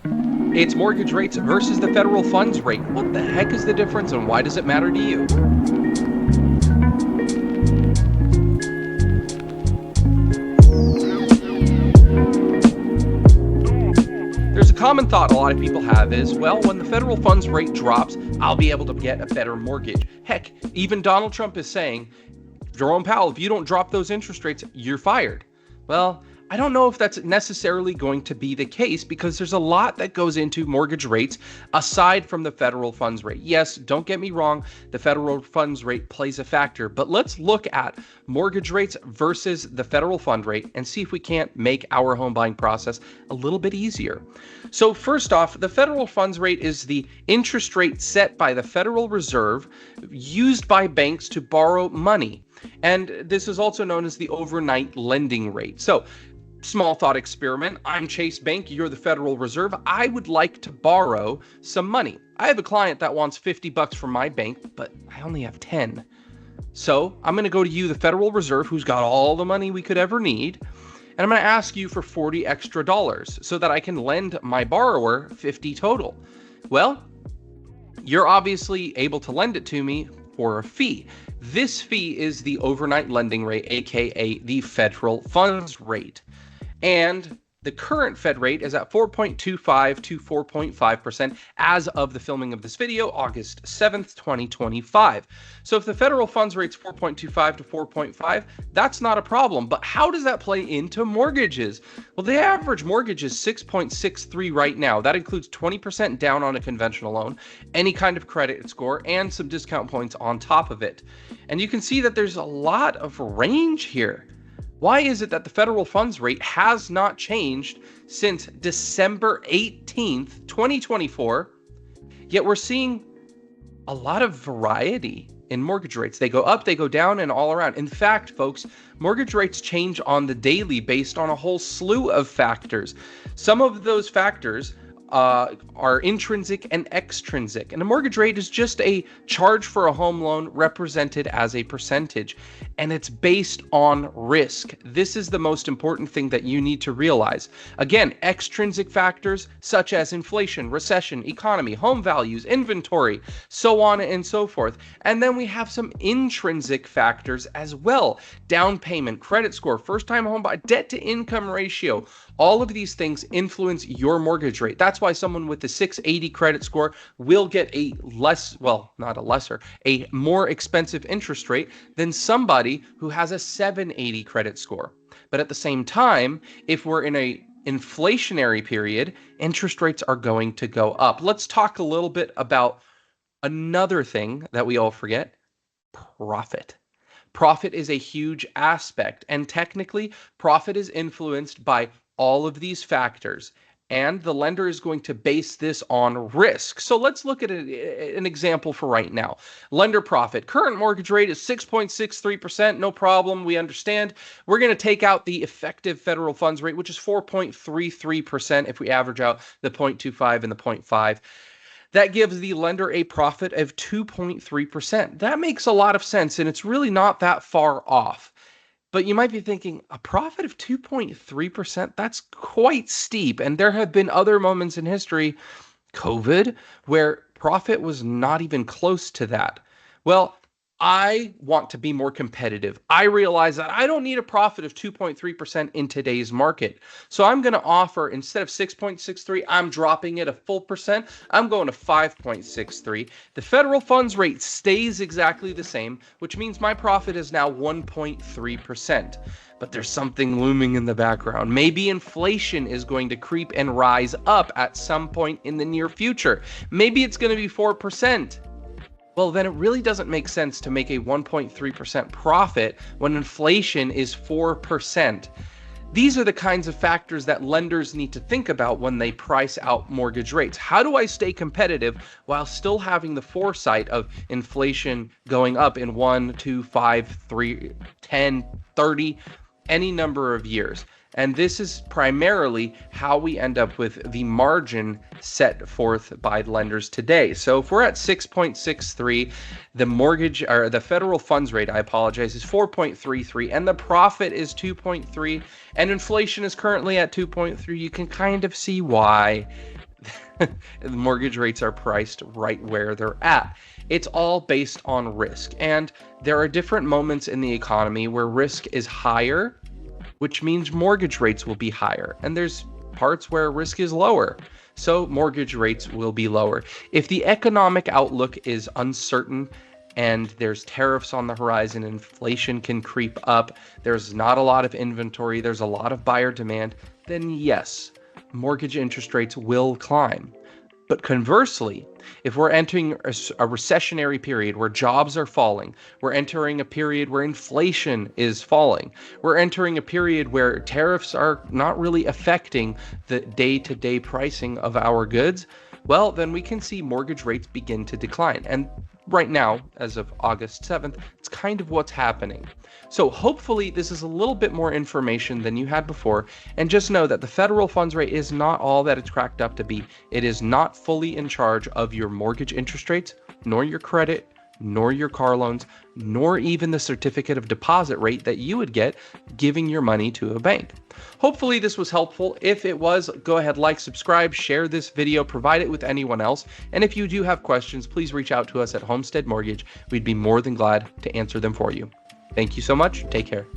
It's mortgage rates versus the federal funds rate. What the heck is the difference and why does it matter to you? There's a common thought a lot of people have is, well, when the federal funds rate drops, I'll be able to get a better mortgage. Heck, even Donald Trump is saying, Jerome Powell, if you don't drop those interest rates, you're fired. Well, I don't know if that's necessarily going to be the case because there's a lot that goes into mortgage rates aside from the federal funds rate. Yes, don't get me wrong, the federal funds rate plays a factor, but let's look at mortgage rates versus the federal fund rate and see if we can't make our home buying process a little bit easier. So first off, the federal funds rate is the interest rate set by the Federal Reserve used by banks to borrow money. And this is also known as the overnight lending rate. So small thought experiment. I'm Chase Bank. You're the Federal Reserve. I would like to borrow some money. I have a client that wants $50 from my bank, but I only have 10. So I'm going to go to you, the Federal Reserve, who's got all the money we could ever need. And I'm going to ask you for $40 extra so that I can lend my borrower 50 total. Well, you're obviously able to lend it to me for a fee. This fee is the overnight lending rate, aka the federal funds rate. And the current Fed rate is at 4.25 to 4.5% as of the filming of this video, August 7th, 2025. So if the federal funds rate's 4.25 to 4.5, that's not a problem. But how does that play into mortgages? Well, the average mortgage is 6.63 right now. That includes 20% down on a conventional loan, any kind of credit score, and some discount points on top of it. And you can see that there's a lot of range here. Why is it that the federal funds rate has not changed since December 18th, 2024, yet we're seeing a lot of variety in mortgage rates? They go up, they go down, and all around. In fact, folks, mortgage rates change on the daily based on a whole slew of factors. Some of those factors are intrinsic and extrinsic. And a mortgage rate is just a charge for a home loan represented as a percentage, and it's based on risk. This is the most important thing that you need to realize. Again, extrinsic factors such as inflation, recession, economy, home values, inventory, so on and so forth. And then we have some intrinsic factors as well. Down payment, credit score, first-time home buyer, debt to income ratio. All of these things influence your mortgage rate. That's why someone with a 680 credit score will get a more expensive interest rate than somebody who has a 780 credit score. But at the same time, if we're in a inflationary period, interest rates are going to go up. Let's talk a little bit about another thing that we all forget: profit. Profit is a huge aspect, and technically, profit is influenced by all of these factors, and the lender is going to base this on risk. So let's look at an example for right now. Lender profit. Current mortgage rate is 6.63%. No problem. We understand. We're going to take out the effective federal funds rate, which is 4.33% if we average out the 0.25 and the 0.5. That gives the lender a profit of 2.3%. That makes a lot of sense, and it's really not that far off. But you might be thinking, a profit of 2.3%? That's quite steep. And there have been other moments in history, COVID, where profit was not even close to that. Well, I want to be more competitive. I realize that I don't need a profit of 2.3% in today's market. So I'm going to offer, instead of 6.63, I'm dropping it a full percent. I'm going to 5.63. The federal funds rate stays exactly the same, which means my profit is now 1.3%. But there's something looming in the background. Maybe inflation is going to creep and rise up at some point in the near future. Maybe it's going to be 4%. Well, then it really doesn't make sense to make a 1.3% profit when inflation is 4%. These are the kinds of factors that lenders need to think about when they price out mortgage rates. How do I stay competitive while still having the foresight of inflation going up in 1, 2, 5, 3, 10, 30, any number of years? And this is primarily how we end up with the margin set forth by lenders today. So if we're at 6.63, the mortgage, or the federal funds rate, is 4.33, and the profit is 2.3, and inflation is currently at 2.3, you can kind of see why The mortgage rates are priced right where they're at. It's all based on risk. And there are different moments in the economy where risk is higher, which means mortgage rates will be higher. And there's parts where risk is lower, so mortgage rates will be lower. If the economic outlook is uncertain and there's tariffs on the horizon, inflation can creep up, there's not a lot of inventory, there's a lot of buyer demand, then yes, mortgage interest rates will climb. But conversely, if we're entering a recessionary period where jobs are falling, we're entering a period where inflation is falling, we're entering a period where tariffs are not really affecting the day-to-day pricing of our goods, well, then we can see mortgage rates begin to decline. And right now, as of August 7th, it's kind of what's happening. So hopefully this is a little bit more information than you had before, and just know that the federal funds rate is not all that it's cracked up to be. It is not fully in charge of your mortgage interest rates, nor your credit, nor your car loans, nor even the certificate of deposit rate that you would get giving your money to a bank. Hopefully this was helpful. If it was, go ahead, like, subscribe, share this video, provide it with anyone else. And if you do have questions, please reach out to us at Homestead Mortgage. We'd be more than glad to answer them for you. Thank you so much. Take care.